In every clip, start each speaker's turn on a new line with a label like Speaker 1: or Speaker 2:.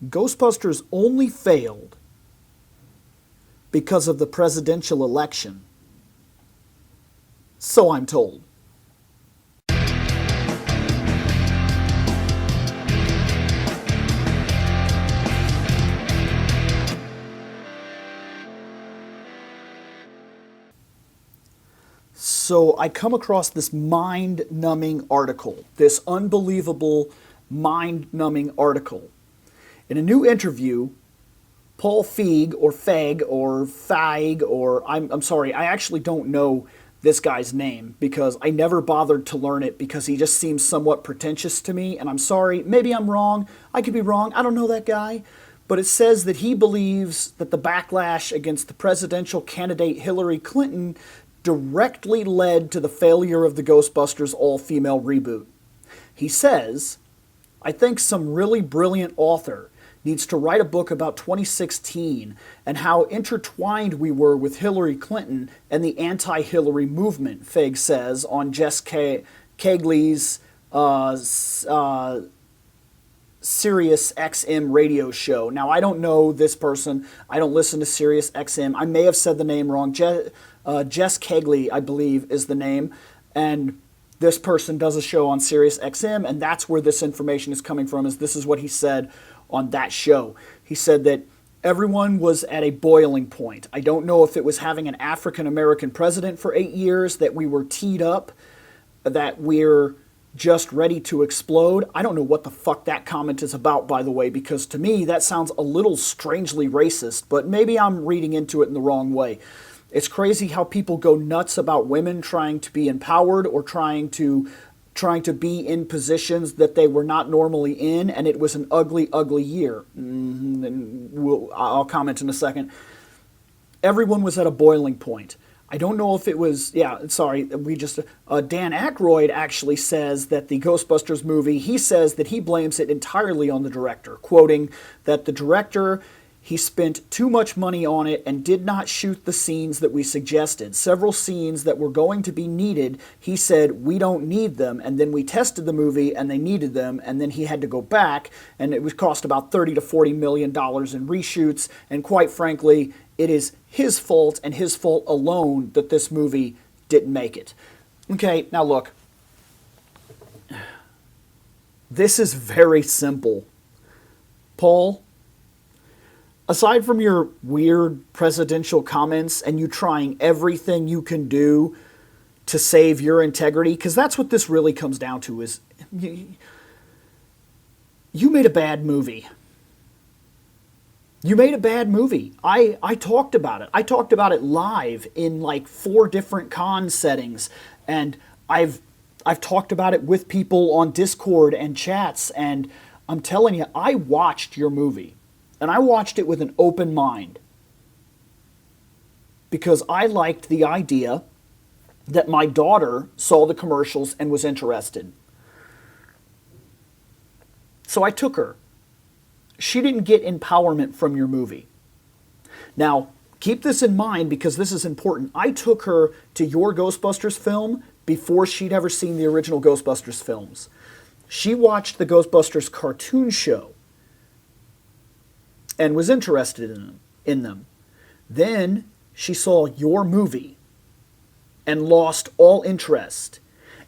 Speaker 1: Ghostbusters only failed because of the presidential election. So I'm told. So I come across this mind-numbing article, this unbelievable mind-numbing article. In a new interview, Paul Feig or Feig or Feig or I'm sorry, I actually don't know this guy's name because I never bothered to learn it because he just seems somewhat pretentious to me, and I'm sorry, maybe I'm wrong. I could be wrong. I don't know that guy. But it says that he believes that the backlash against the presidential candidate Hillary Clinton directly led to the failure of the Ghostbusters all-female reboot. He says, I think some really brilliant author needs to write a book about 2016 and how intertwined we were with Hillary Clinton and the anti-Hillary movement, Feig says on Jess Kegley's Sirius XM radio show. Now, I don't know this person. I don't listen to Sirius XM. I may have said the name wrong. Jess Kegley, I believe, is the name. And this person does a show on Sirius XM, and that's where this information is coming from, is this is what he said on that show. He said that everyone was at a boiling point. I don't know if it was having an African-American president for 8 years, that we were teed up, that we're just ready to explode. I don't know what the fuck that comment is about, by the way, because to me that sounds a little strangely racist, but maybe I'm reading into it in the wrong way. It's crazy how people go nuts about women trying to be empowered or trying to be in positions that they were not normally in, and it was an ugly, ugly year. I'll comment in a second. Everyone was at a boiling point. I don't know if it was, Dan Aykroyd actually says that the Ghostbusters movie, he says that he blames it entirely on the director, quoting that the director, he spent too much money on it and did not shoot the scenes that we suggested. Several scenes that were going to be needed, he said, we don't need them, and then we tested the movie and they needed them, and then he had to go back, and it would cost about $30 to $40 million in reshoots, and quite frankly, it is his fault and his fault alone that this movie didn't make it. Okay, now look. This is very simple. Paul, aside from your weird presidential comments and you trying everything you can do to save your integrity, because that's what this really comes down to, is you made a bad movie. You made a bad movie. I talked about it. I talked about it live in like 4 different con settings, and I've talked about it with people on Discord and chats, and I'm telling you, I watched your movie, and I watched it with an open mind because I liked the idea that my daughter saw the commercials and was interested. So I took her. She didn't get empowerment from your movie. Now, keep this in mind because this is important. I took her to your Ghostbusters film before she'd ever seen the original Ghostbusters films. She watched the Ghostbusters cartoon show and was interested in them. Then she saw your movie and lost all interest.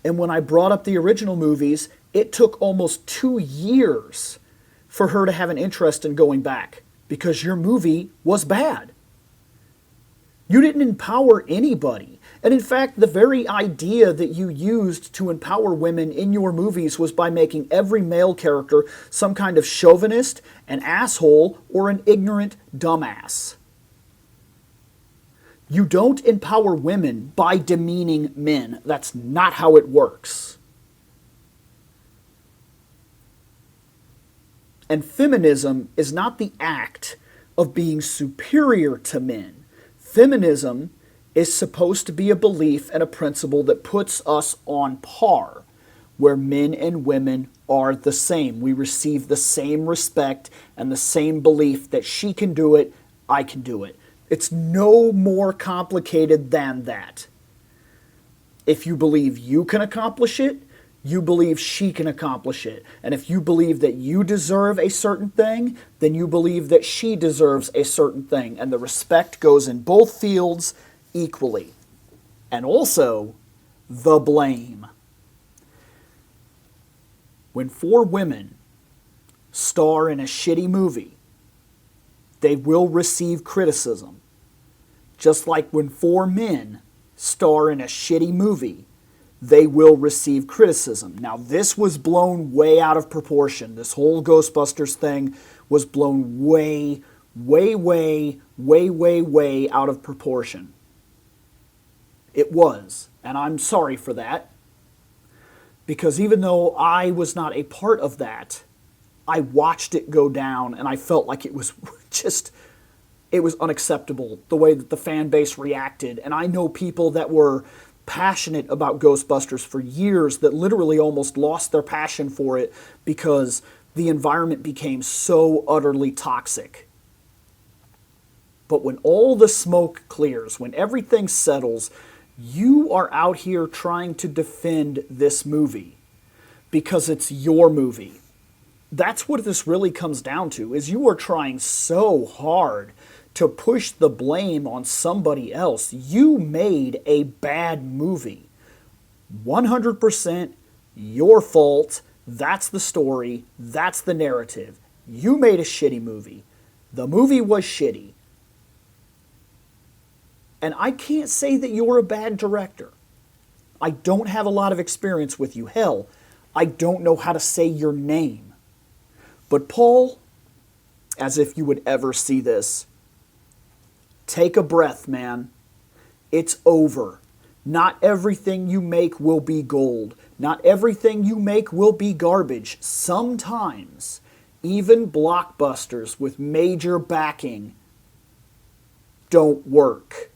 Speaker 1: And when I brought up the original movies, it took almost 2 years for her to have an interest in going back because your movie was bad. You didn't empower anybody. And in fact, the very idea that you used to empower women in your movies was by making every male character some kind of chauvinist, an asshole, or an ignorant dumbass. You don't empower women by demeaning men. That's not how it works. And feminism is not the act of being superior to men. Feminism is supposed to be a belief and a principle that puts us on par, where men and women are the same. We receive the same respect and the same belief that she can do it, I can do it. It's no more complicated than that. If you believe you can accomplish it, You believe she can accomplish it. And if you believe that you deserve a certain thing, then you believe that she deserves a certain thing. And the respect goes in both fields equally. And also, the blame. When 4 women star in a shitty movie, they will receive criticism. Just like when 4 men star in a shitty movie, they will receive criticism. Now, this was blown way out of proportion. This whole Ghostbusters thing was blown way out of proportion. It was, and I'm sorry for that. Because even though I was not a part of that, I watched it go down, and I felt like it was it was unacceptable, the way that the fan base reacted. And I know people that were passionate about Ghostbusters for years that literally almost lost their passion for it because the environment became so utterly toxic. But when all the smoke clears, when everything settles, you are out here trying to defend this movie because it's your movie. That's what this really comes down to, is you are trying so hard to push the blame on somebody else. You made a bad movie. 100% your fault. That's the story. That's the narrative. You made a shitty movie. The movie was shitty. And I can't say that you're a bad director. I don't have a lot of experience with you. Hell, I don't know how to say your name. But Paul, as if you would ever see this, take a breath, man. It's over. Not everything you make will be gold. Not everything you make will be garbage. Sometimes, even blockbusters with major backing don't work.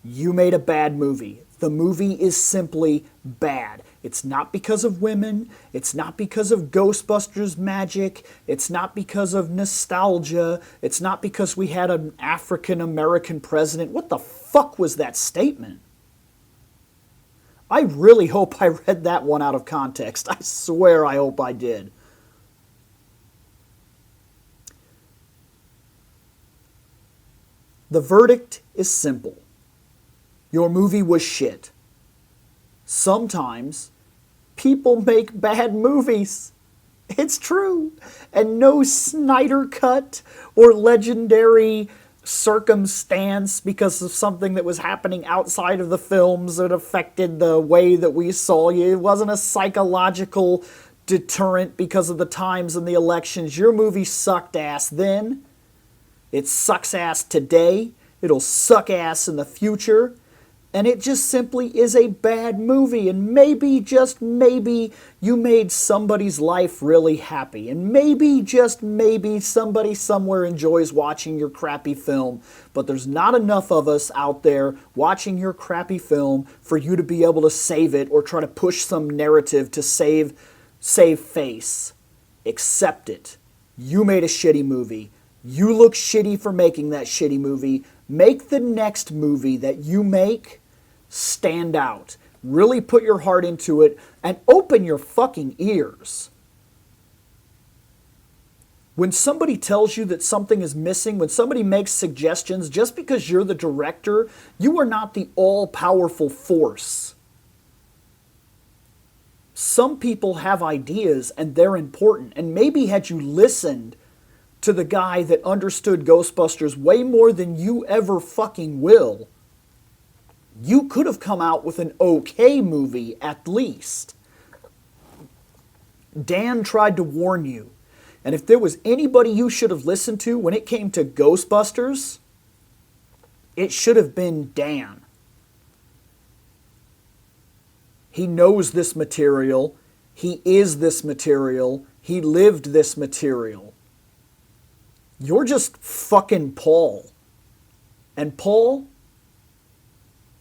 Speaker 1: You made a bad movie. The movie is simply bad. It's not because of women. It's not because of Ghostbusters magic. It's not because of nostalgia. It's not because we had an African-American president. What the fuck was that statement? I really hope I read that one out of context. I swear I hope I did. The verdict is simple. Your movie was shit. Sometimes people make bad movies. It's true. And no Snyder cut or legendary circumstance because of something that was happening outside of the films that affected the way that we saw you. It wasn't a psychological deterrent because of the times and the elections. Your movie sucked ass then. It sucks ass today. It'll suck ass in the future. And it just simply is a bad movie. And maybe, just maybe, you made somebody's life really happy. And maybe, just maybe, somebody somewhere enjoys watching your crappy film. But there's not enough of us out there watching your crappy film for you to be able to save it or try to push some narrative to save face. Accept it. You made a shitty movie. You look shitty for making that shitty movie. Make the next movie that you make stand out. Really put your heart into it and open your fucking ears. When somebody tells you that something is missing, when somebody makes suggestions, just because you're the director, you are not the all-powerful force. Some people have ideas and they're important. And maybe had you listened to the guy that understood Ghostbusters way more than you ever fucking will, you could have come out with an okay movie at least. Dan tried to warn you. And if there was anybody you should have listened to when it came to Ghostbusters, it should have been Dan. He knows this material. He is this material. He lived this material. You're just fucking Paul. And Paul,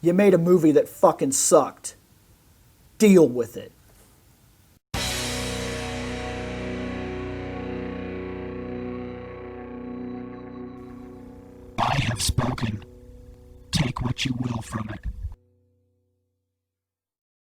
Speaker 1: you made a movie that fucking sucked. Deal with it.
Speaker 2: I have spoken. Take what you will from it.